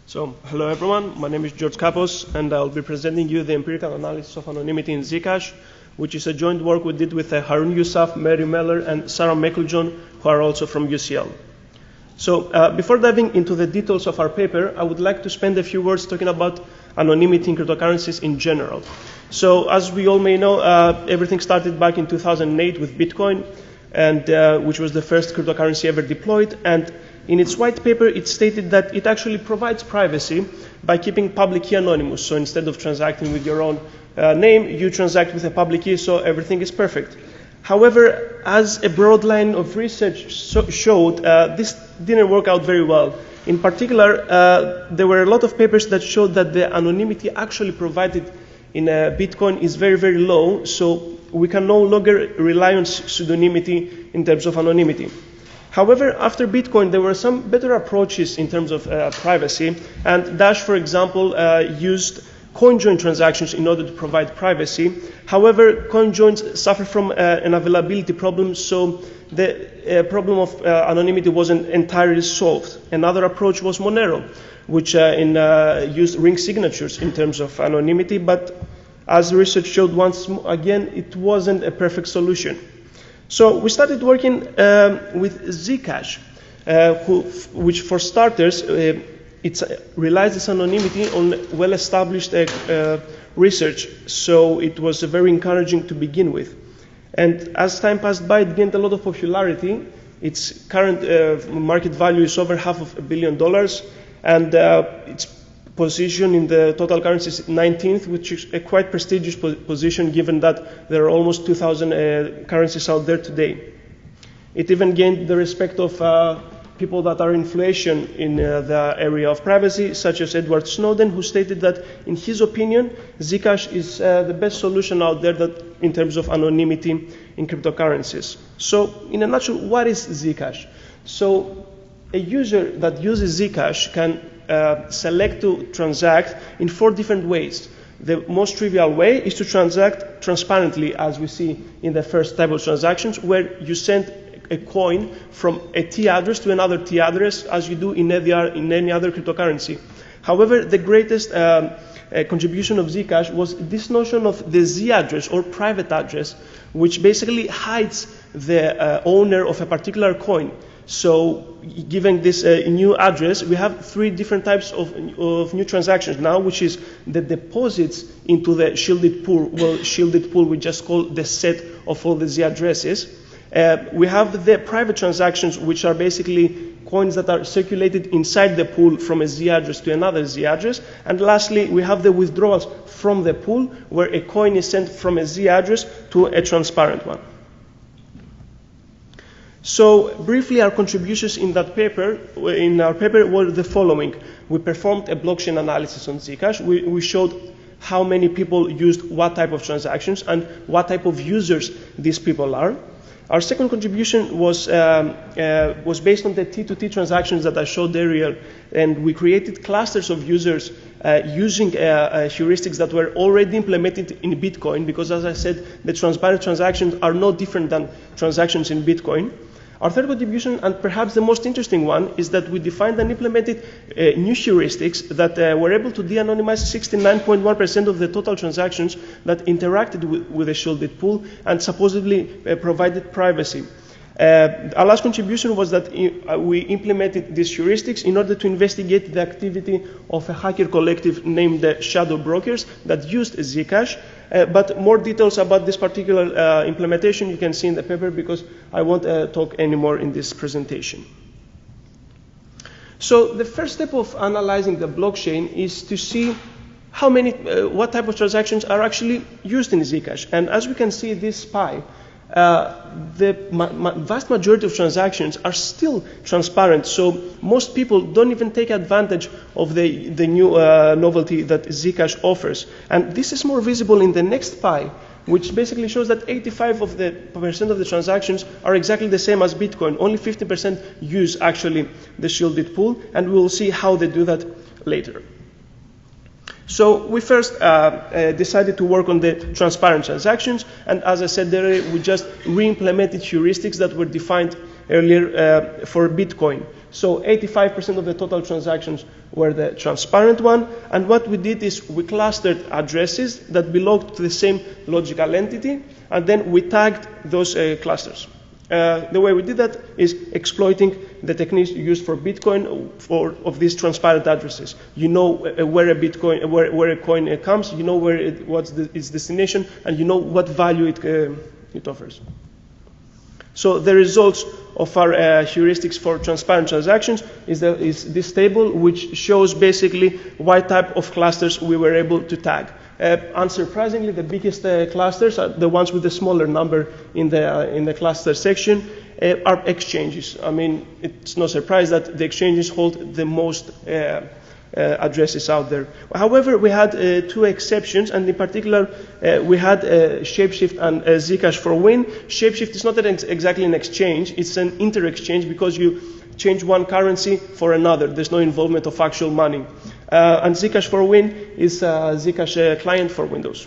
So, hello everyone, my name is George Kappos, and I'll be presenting you the empirical analysis of anonymity in Zcash, which is a joint work we did with Harun Yusuf, Mary Meller, and Sarah Meiklejohn, who are also from UCL. So, before diving into the details of our paper, I would like to spend a few words talking about anonymity in cryptocurrencies in general. So, as we all may know, everything started back in 2008 with Bitcoin, and which was the first cryptocurrency ever deployed. And in its white paper, it stated that it actually provides privacy by keeping public key anonymous. So instead of transacting with your own name, you transact with a public key, so everything is perfect. However, as a broad line of research showed, this didn't work out very well. In particular, there were a lot of papers that showed that the anonymity actually provided in Bitcoin is very, very low, so we can no longer rely on pseudonymity in terms of anonymity. However, after Bitcoin, there were some better approaches in terms of privacy, and Dash, for example, used coin-join transactions in order to provide privacy. However, coin-joins suffer from an availability problem, so the problem of anonymity wasn't entirely solved. Another approach was Monero, which used ring signatures in terms of anonymity, but as research showed once again, it wasn't a perfect solution. So we started working with Zcash, which for starters, it realizes anonymity on well-established research, so it was very encouraging to begin with. And as time passed by, it gained a lot of popularity. Its current market value is over $500 million, and its position in the total currency is 19th, which is a quite prestigious position given that there are almost 2,000 currencies out there today. It even gained the respect of people that are influential in the area of privacy, such as Edward Snowden, who stated that, in his opinion, Zcash is the best solution out there in terms of anonymity in cryptocurrencies. So, in a nutshell, what is Zcash? So, a user that uses Zcash can select to transact in 4 different ways. The most trivial way is to transact transparently, as we see in the first type of transactions, where you send a coin from a T address to another T address, as you do in any other cryptocurrency. However, the greatest contribution of Zcash was this notion of the Z address or private address, which basically hides the owner of a particular coin. So, given this new address, we have 3 different types of new transactions now, which is the deposits into the shielded pool. Well, shielded pool we just call the set of all the Z addresses. We have the private transactions, which are basically coins that are circulated inside the pool from a Z address to another Z address. And lastly, we have the withdrawals from the pool, where a coin is sent from a Z address to a transparent one. So, briefly, our contributions in our paper were the following. We performed a blockchain analysis on Zcash. We showed how many people used what type of transactions and what type of users these people are. Our second contribution was based on the T2T transactions that I showed earlier, and we created clusters of users using heuristics that were already implemented in Bitcoin, because, as I said, the transparent transactions are no different than transactions in Bitcoin. Our third contribution, and perhaps the most interesting one, is that we defined and implemented new heuristics that were able to de-anonymize 69.1% of the total transactions that interacted with a shielded pool and supposedly provided privacy. Our last contribution was that we implemented these heuristics in order to investigate the activity of a hacker collective named the Shadow Brokers that used Zcash. But more details about this particular implementation you can see in the paper, because I won't talk anymore in this presentation. So the first step of analyzing the blockchain is to see what type of transactions are actually used in Zcash. And as we can see this pie, the vast majority of transactions are still transparent, so most people don't even take advantage of the new novelty that Zcash offers. And this is more visible in the next pie, which basically shows that 85% of the transactions are exactly the same as Bitcoin. Only 50% use actually the shielded pool, and we will see how they do that later. So we first decided to work on the transparent transactions, and as I said earlier, we just re-implemented heuristics that were defined earlier for Bitcoin. So 85% of the total transactions were the transparent one, and what we did is we clustered addresses that belonged to the same logical entity, and then we tagged those clusters. The way we did that is exploiting the techniques used for Bitcoin of these transparent addresses. You know where a coin comes, you know what's its destination, and you know what value it offers. So the results of our heuristics for transparent transactions is this table, which shows basically what type of clusters we were able to tag. Unsurprisingly, the biggest clusters are the ones with the smaller number in the cluster section are exchanges. I mean, it's no surprise that the exchanges hold the most addresses out there. However, we had two exceptions, and in particular, we had Shapeshift and Zcash for Win. Shapeshift is not exactly an exchange, it's an inter-exchange because you change one currency for another. There's no involvement of actual money. And Zcash for Win is Zcash client for Windows.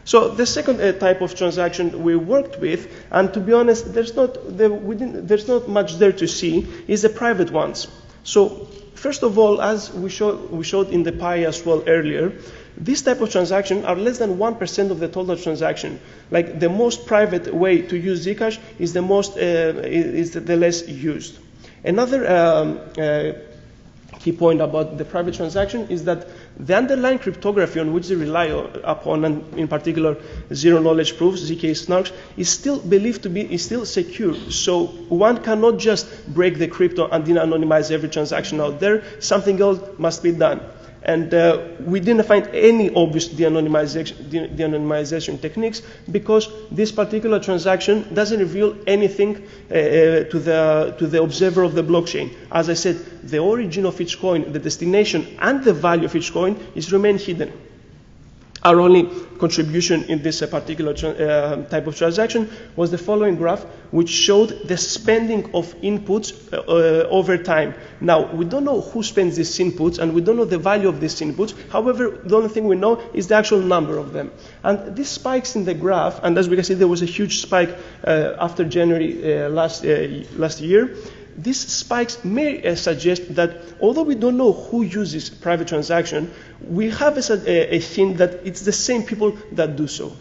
So the second type of transaction we worked with, and to be honest, there's not much there to see, is the private ones. So first of all, as we showed in the pie as well earlier, this type of transaction are less than 1% of the total transaction. Like the most private way to use Zcash is the less used. Another key point about the private transaction is that the underlying cryptography on which they rely upon, and in particular zero-knowledge proofs, ZK snarks, is still believed to be still secure. So one cannot just break the crypto and de-anonymize every transaction out there. Something else must be done. And we didn't find any obvious de-anonymization techniques because this particular transaction doesn't reveal anything to the observer of the blockchain. As I said, the origin of each coin, the destination, and the value of each coin remain hidden. Our only contribution in this particular type of transaction was the following graph, which showed the spending of inputs over time. Now, we don't know who spends these inputs, and we don't know the value of these inputs. However, the only thing we know is the actual number of them. And these spikes in the graph, and as we can see, there was a huge spike after January last year. These spikes may suggest that although we don't know who uses private transaction, we have a hint that it's the same people that do so.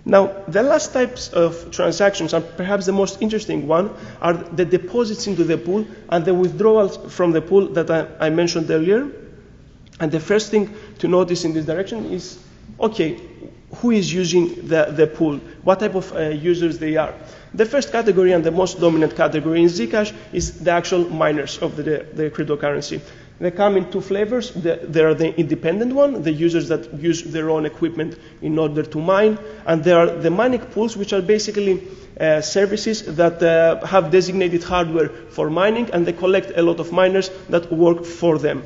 Now, the last types of transactions, and perhaps the most interesting one, are the deposits into the pool and the withdrawals from the pool that I mentioned earlier. And the first thing to notice in this direction is, okay, who is using the pool? What type of users they are? The first category and the most dominant category in Zcash is the actual miners of the cryptocurrency. They come in two flavors. There are the independent one, the users that use their own equipment in order to mine, and there are the mining pools, which are basically services that have designated hardware for mining, and they collect a lot of miners that work for them.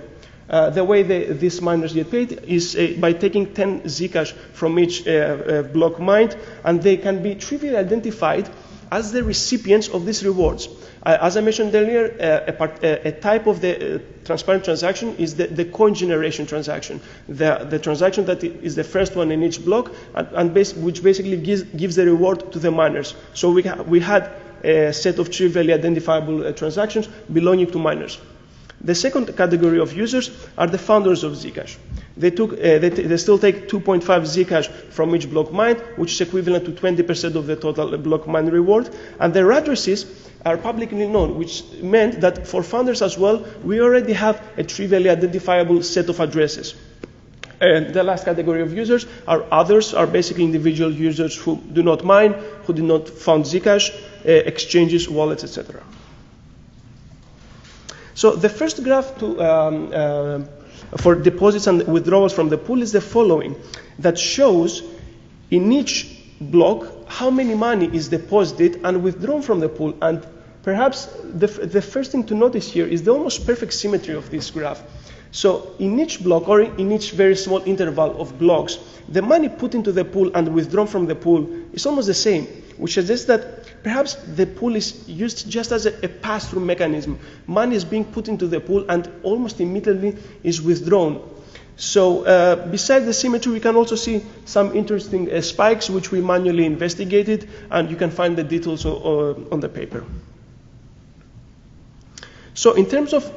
The way these miners get paid is by taking 10 Zcash from each block mined, and they can be trivially identified as the recipients of these rewards. As I mentioned earlier, a type of the transparent transaction is the coin generation transaction, the transaction that is the first one in each block, which basically gives the reward to the miners. So we had a set of trivially identifiable transactions belonging to miners. The second category of users are the founders of Zcash. They still take 2.5 Zcash from each block mined, which is equivalent to 20% of the total block mine reward. And their addresses are publicly known, which meant that for founders as well, we already have a trivially identifiable set of addresses. And the last category of users are others, are basically individual users who do not mine, who did not found Zcash, exchanges, wallets, etc. So the first graph for deposits and withdrawals from the pool is the following, that shows in each block how many money is deposited and withdrawn from the pool. And perhaps the first thing to notice here is the almost perfect symmetry of this graph. So in each block, or in each very small interval of blocks, the money put into the pool and withdrawn from the pool is almost the same, which suggests that perhaps the pool is used just as a pass-through mechanism. Money is being put into the pool and almost immediately is withdrawn. So besides the symmetry, we can also see some interesting spikes which we manually investigated, and you can find the details on the paper. So in terms of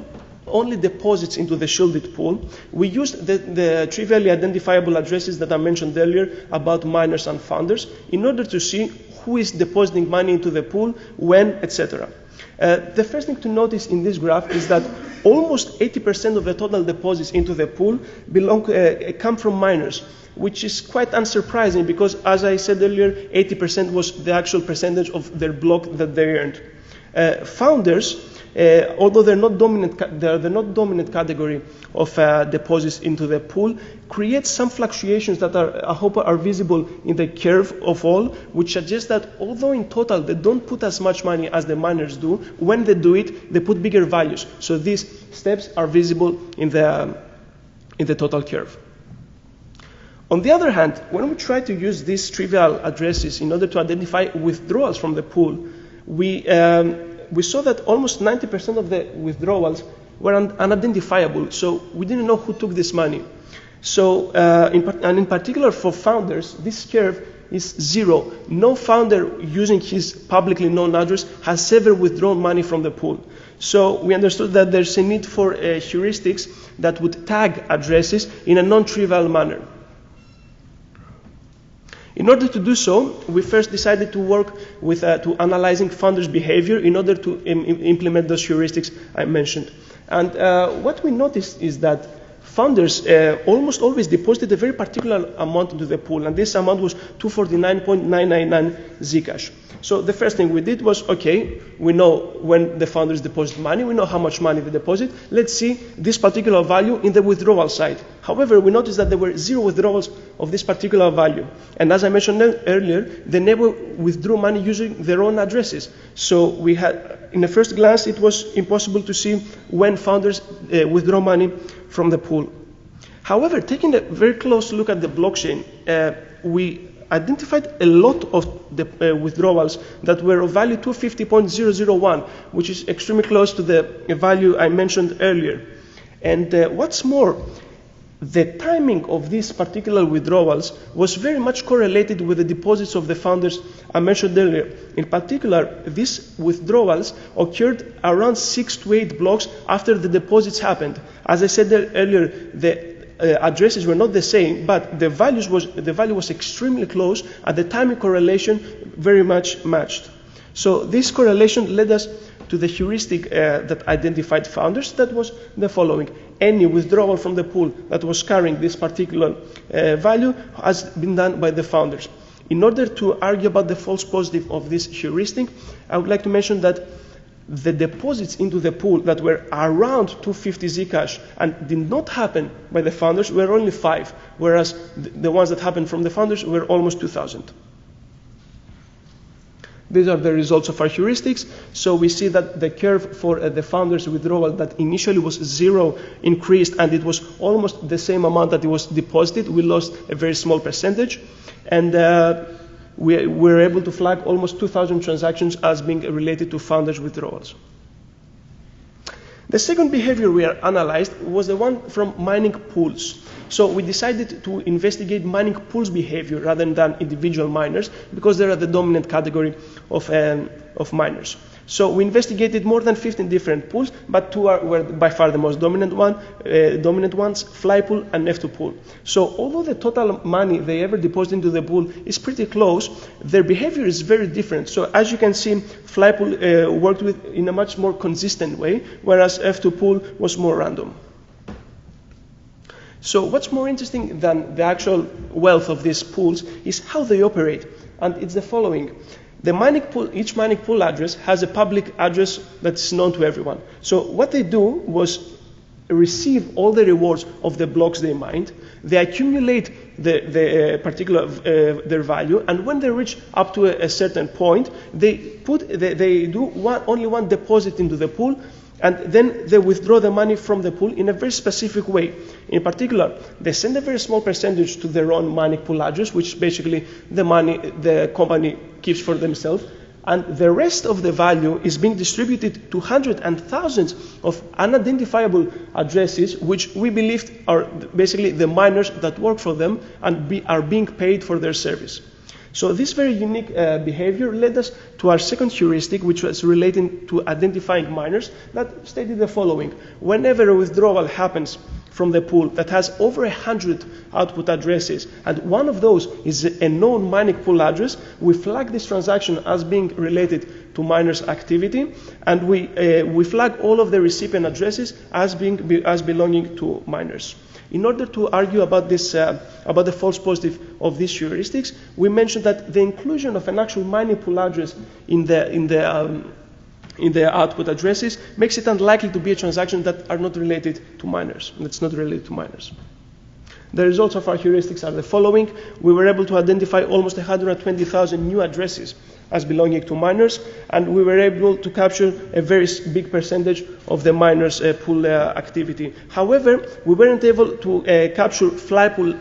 only deposits into the shielded pool, we used the trivially identifiable addresses that I mentioned earlier about miners and founders in order to see who is depositing money into the pool, when, etc. The first thing to notice in this graph is that almost 80% of the total deposits into the pool come from miners, which is quite unsurprising because, as I said earlier, 80% was the actual percentage of their block that they earned. Founders, although they're not the dominant category of deposits into the pool, create some fluctuations that I hope are visible in the curve of all, which suggests that although in total they don't put as much money as the miners do, when they do it, they put bigger values. So these steps are visible in the total curve. On the other hand, when we try to use these trivial addresses in order to identify withdrawals from the pool, we saw that almost 90% of the withdrawals were unidentifiable, so we didn't know who took this money. So, in particular for founders, this curve is 0. No founder using his publicly known address has ever withdrawn money from the pool. So we understood that there's a need for heuristics that would tag addresses in a non-trivial manner. In order to do so, we first decided to work with to analyzing founders' behavior in order to implement those heuristics I mentioned. And what we noticed is that founders almost always deposited a very particular amount into the pool, and this amount was 249.999 Zcash. So the first thing we did was, okay, we know when the founders deposit money, we know how much money they deposit. Let's see this particular value in the withdrawal side. However, we noticed that there were 0 withdrawals of this particular value. And as I mentioned earlier, they never withdrew money using their own addresses. So we had, in the first glance, it was impossible to see when founders withdraw money from the pool. However, taking a very close look at the blockchain, we identified a lot of the withdrawals that were of value 250.001, which is extremely close to the value I mentioned earlier. And what's more, the timing of these particular withdrawals was very much correlated with the deposits of the founders I mentioned earlier. In particular, these withdrawals occurred around 6 to 8 blocks after the deposits happened. As I said earlier, the addresses were not the same, but the value was extremely close, and the timing correlation very much matched. So this correlation led us to the heuristic that identified founders. That was the following: any withdrawal from the pool that was carrying this particular value has been done by the founders. In order to argue about the false positive of this heuristic, I would like to mention that the deposits into the pool that were around 250 Zcash and did not happen by the founders were only 5, whereas the ones that happened from the founders were almost 2,000. These are the results of our heuristics. So we see that the curve for the founders' withdrawal that initially was 0 increased, and it was almost the same amount that it was deposited. We lost a very small percentage. And we were able to flag almost 2,000 transactions as being related to founders' withdrawals. The second behavior we analyzed was the one from mining pools. So we decided to investigate mining pools' behavior rather than individual miners, because they are the dominant category of miners. So we investigated more than 15 different pools, but 2 were by far the most dominant ones, Flypool and F2 pool. So although the total money they ever deposit into the pool is pretty close, their behavior is very different. So as you can see, Flypool worked in a much more consistent way, whereas F2 pool was more random. So what's more interesting than the actual wealth of these pools is how they operate, and it's the following. Each mining pool address has a public address that's known to everyone. So what they do was receive all the rewards of the blocks they mined. They accumulate their value, and when they reach up to a certain point, they do only one deposit into the pool, and then they withdraw the money from the pool in a very specific way. In particular, they send a very small percentage to their own mining pool address, which basically the money the company keeps for themselves. and the rest of the value is being distributed to hundreds and thousands of unidentifiable addresses, which we believe are basically the miners that work for them and are being paid for their service. So this very unique behavior led us to our second heuristic, which was relating to identifying miners, that stated the following. Whenever a withdrawal happens from the pool that has over 100 output addresses, and one of those is a known mining pool address, we flag this transaction as being related to miners' activity, and we flag all of the recipient addresses as belonging to miners. In order to argue about this, about the false positive of these heuristics, we mentioned that the inclusion of an actual mining pool address in the output addresses makes it unlikely to be a transaction that are not related to miners. That's not related to miners. The results of our heuristics are the following. We were able to identify almost 120,000 new addresses as belonging to miners, and we were able to capture a very big percentage of the miners' pool activity. However, we weren't able to capture fly pool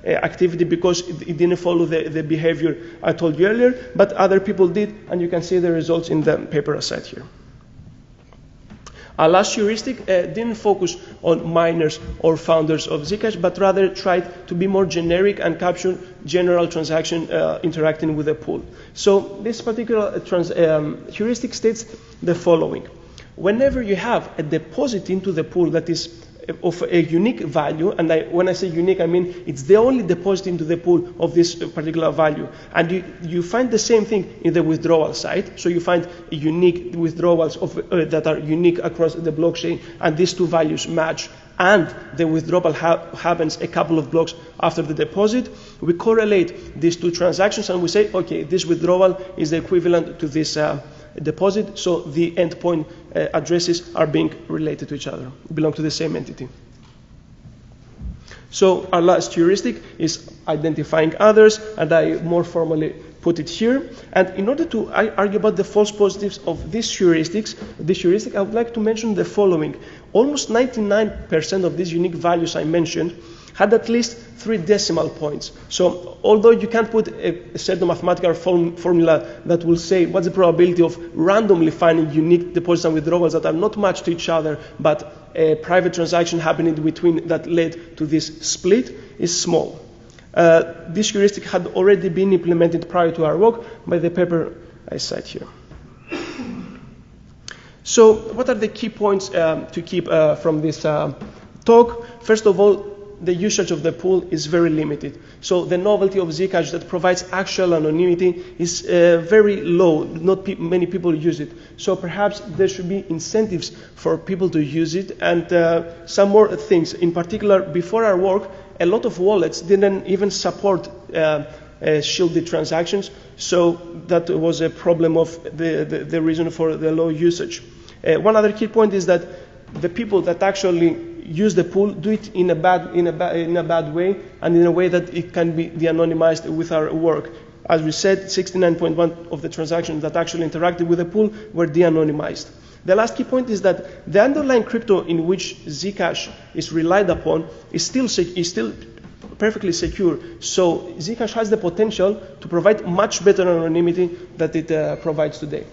activity because it didn't follow the behavior I told you earlier, but other people did, and you can see the results in the paper aside here. Our last heuristic didn't focus on miners or founders of Zcash, but rather tried to be more generic and capture general transaction interacting with the pool. So this particular heuristic states the following. Whenever you have a deposit into the pool that is of a unique value, and when I say unique, I mean it's the only deposit into the pool of this particular value, and you find the same thing in the withdrawal side, so you find unique withdrawals that are unique across the blockchain, and these two values match, and the withdrawal happens a couple of blocks after the deposit, we correlate these two transactions and we say, okay, this withdrawal is the equivalent to this deposit, so the endpoint addresses are being related to each other, belong to the same entity. So our last heuristic is identifying others, and I more formally put it here. And in order to argue about the false positives of this heuristic, I would like to mention the following. Almost 99% of these unique values I mentioned had at least 3 decimal points. So although you can't put a certain mathematical formula that will say what's the probability of randomly finding unique deposits and withdrawals that are not matched to each other, but a private transaction happening in between that led to this split is small. This heuristic had already been implemented prior to our work by the paper I cite here. So what are the key points to keep from this talk? First of all, the usage of the pool is very limited. So the novelty of Zcash that provides actual anonymity is very low. Not many people use it. So perhaps there should be incentives for people to use it, and some more things. In particular, before our work, a lot of wallets didn't even support shielded transactions. So that was a problem of the reason for the low usage. One other key point is that the people that actually use the pool do it in a bad way, and in a way that it can be de-anonymized with our work. As we said, 69.1% of the transactions that actually interacted with the pool were de-anonymized. The last key point is that the underlying crypto in which Zcash is relied upon is still perfectly secure. So Zcash has the potential to provide much better anonymity than it provides today.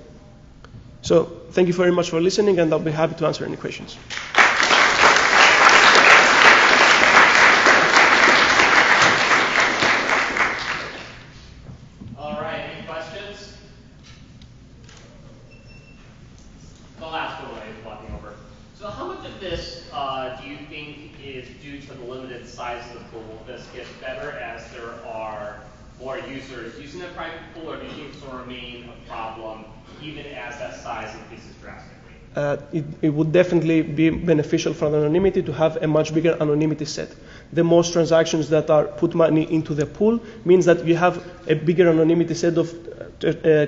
So thank you very much for listening, and I'll be happy to answer any questions. Using a private pool, or do you think this will remain a problem even as that size increases drastically? It would definitely be beneficial for anonymity to have a much bigger anonymity set. The most transactions that are put money into the pool means that you have a bigger anonymity set of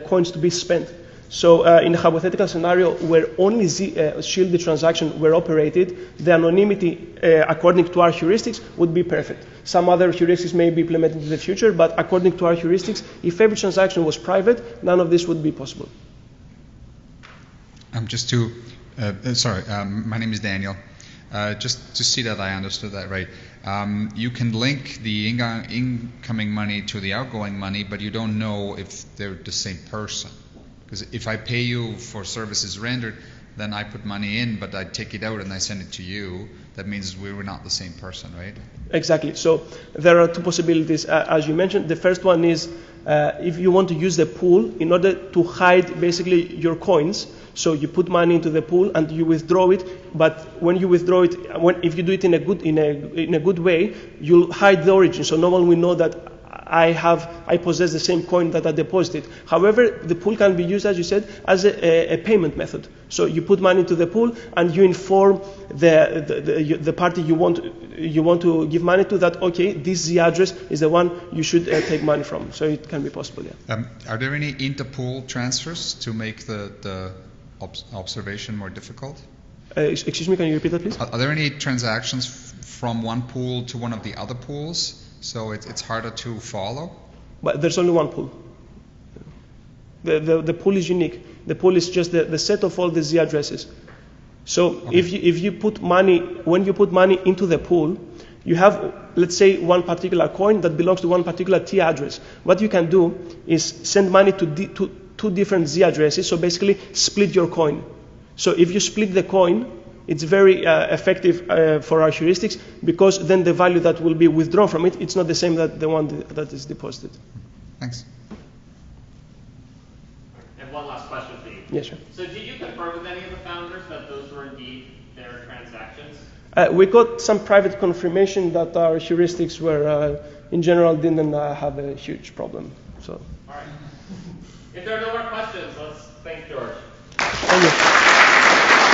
coins to be spent. So in a hypothetical scenario where only shielded transactions were operated, the anonymity, according to our heuristics, would be perfect. Some other heuristics may be implemented in the future, but according to our heuristics, if every transaction was private, none of this would be possible. My name is Daniel. Just to see that I understood that right. You can link the incoming money to the outgoing money, but you don't know if they're the same person. Because if I pay you for services rendered, then I put money in, but I take it out and I send it to you. That means we were not the same person, right? Exactly. So there are two possibilities, as you mentioned. The first one is if you want to use the pool in order to hide basically your coins. So you put money into the pool and you withdraw it. But when you withdraw it, if you do it in a good way, you'll hide the origin. So no one will know that I possess the same coin that I deposited. However, the pool can be used, as you said, as a payment method. So you put money into the pool and you inform the party you want to give money to that, okay, this Z address is the one you should take money from. So it can be possible, yeah. Are there any inter-pool transfers to make the observation more difficult? Excuse me, can you repeat that, please? Are there any transactions from one pool to one of the other pools? So it's harder to follow? But there's only one pool. The pool is unique. The pool is just the set of all the Z addresses. So Okay. if you put money, when you put money into the pool, you have, let's say, one particular coin that belongs to one particular T address. What you can do is send money to two different Z addresses, so basically split your coin. So if you split the coin, it's very effective for our heuristics, because then the value that will be withdrawn from it, it's not the same that the one that is deposited. Thanks. And one last question for you. Yes, sir. So did you confirm with any of the founders that those were indeed their transactions? We got some private confirmation that our heuristics were, in general, didn't have a huge problem. So. All right. If there are no more questions, let's thank George. Thank you.